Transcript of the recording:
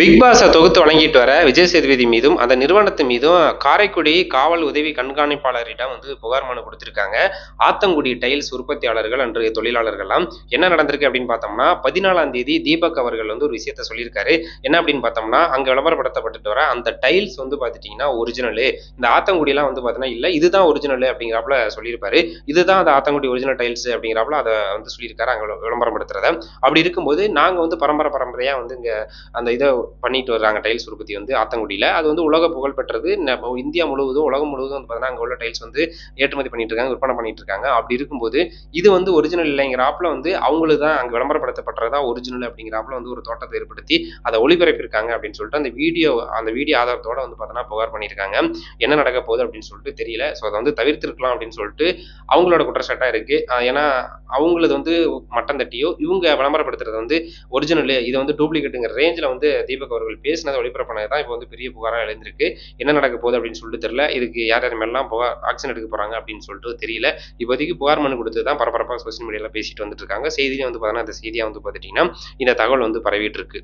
Big பாஸை தொகுத்து வழங்கிட்டு வர விஜய் சேதுபதி மீதும் அந்த நிறுவனத்து மீதும் காரைக்குடி காவல் உதவி கண்காணிப்பாளரிடம் புகார் மனு கொடுத்திருக்காங்க. ஆத்தங்குடி டைல்ஸ் உற்பத்தியாளர்கள் அன்று தொழிலாளர்கள்லாம் என்ன நடந்திருக்கு அப்படின்னு பார்த்தோம்னா 14ஆம் தேதி தீபக் அவர்கள் ஒரு விஷயத்த சொல்லியிருக்காரு. என்ன அப்படின்னு பார்த்தோம்னா அங்க விளம்பரப்படுத்தப்பட்டுட்டு வர அந்த டைல்ஸ் பார்த்துட்டீங்கன்னா ஒரிஜினலு, இந்த ஆத்தங்குடியெல்லாம் பார்த்தீங்கன்னா இல்லை இதுதான் ஒரிஜினல் அப்படிங்கிறாப்புல சொல்லியிருப்பாரு. இதுதான் அந்த ஆத்தங்குடி ஒரிஜினல் டைல்ஸ் அப்படிங்கிறாப்புல அதை சொல்லியிருக்காரு அங்க விளம்பரப்படுத்துறத. அப்படி இருக்கும்போது நாங்க பரம்பரையா இங்க அந்த இதை பண்ணிட்டு வர்றாங்க டைல்ஸ் உற்பத்தி ஆத்தங்குடியில. அது உலக புகழ் பெற்றது. இந்தியா முழுவதும் உலகம் முழுவதும் பார்த்தீங்கன்னா அங்க உள்ள டைல்ஸ் ஏற்றுமதி பண்ணிட்டு இருக்காங்க, விற்பனை பண்ணிட்டு இருக்காங்க. அப்படி இருக்கும்போது இது ஒரிஜினல் இல்லைங்கிறாப்புல அவங்களுக்கு தான் அங்க விளம்பரப்படுத்தப்பட்டதா ஒரிஜினல் அப்படிங்கிறாப்புல ஒரு தோட்டத்தை ஏற்படுத்தி அதை ஒளிபரப்பியிருக்காங்க அப்படின்னு சொல்லிட்டு அந்த வீடியோ ஆதாரத்தோட பார்த்தீங்கன்னா புகார் பண்ணியிருக்காங்க. என்ன நடக்க போகுது அப்படின்னு சொல்லிட்டு தெரியல. ஸோ அதை தவிர்த்திருக்கலாம் அப்படின்னு சொல்லிட்டு அவங்களோட குற்றச்சாட்டா இருக்கு. ஏன்னா அவங்களது மட்டம் தட்டியோ இவங்க விளம்பரப்படுத்துறது ஒரிஜினல் இது டூப்ளிகேட்டுங்கிற ரேஞ்சில் தீபக் அவர்கள் பேசினதை ஒளிபரப்பினது தான் இப்போ பெரிய புகாராக எழுந்திருக்கு. என்ன நடக்க போகுது அப்படின்னு சொல்லிட்டு தெரியல. இதுக்கு யார் மேலாம் புகார் ஆக்ஷன் எடுக்க போறாங்க அப்படின்னு சொல்லிட்டு தெரியல. இப்போதைக்கு புகார் மனு கொடுத்து தான் பரபரப்பாக சோசியல் மீடியாவில் பேசிட்டு வந்துட்டு இருக்காங்க. செய்தியும் பார்த்தீங்கன்னா அந்த செய்தியாக பார்த்துட்டீங்கன்னா இந்த தகவல் பரவிட்டு இருக்கு.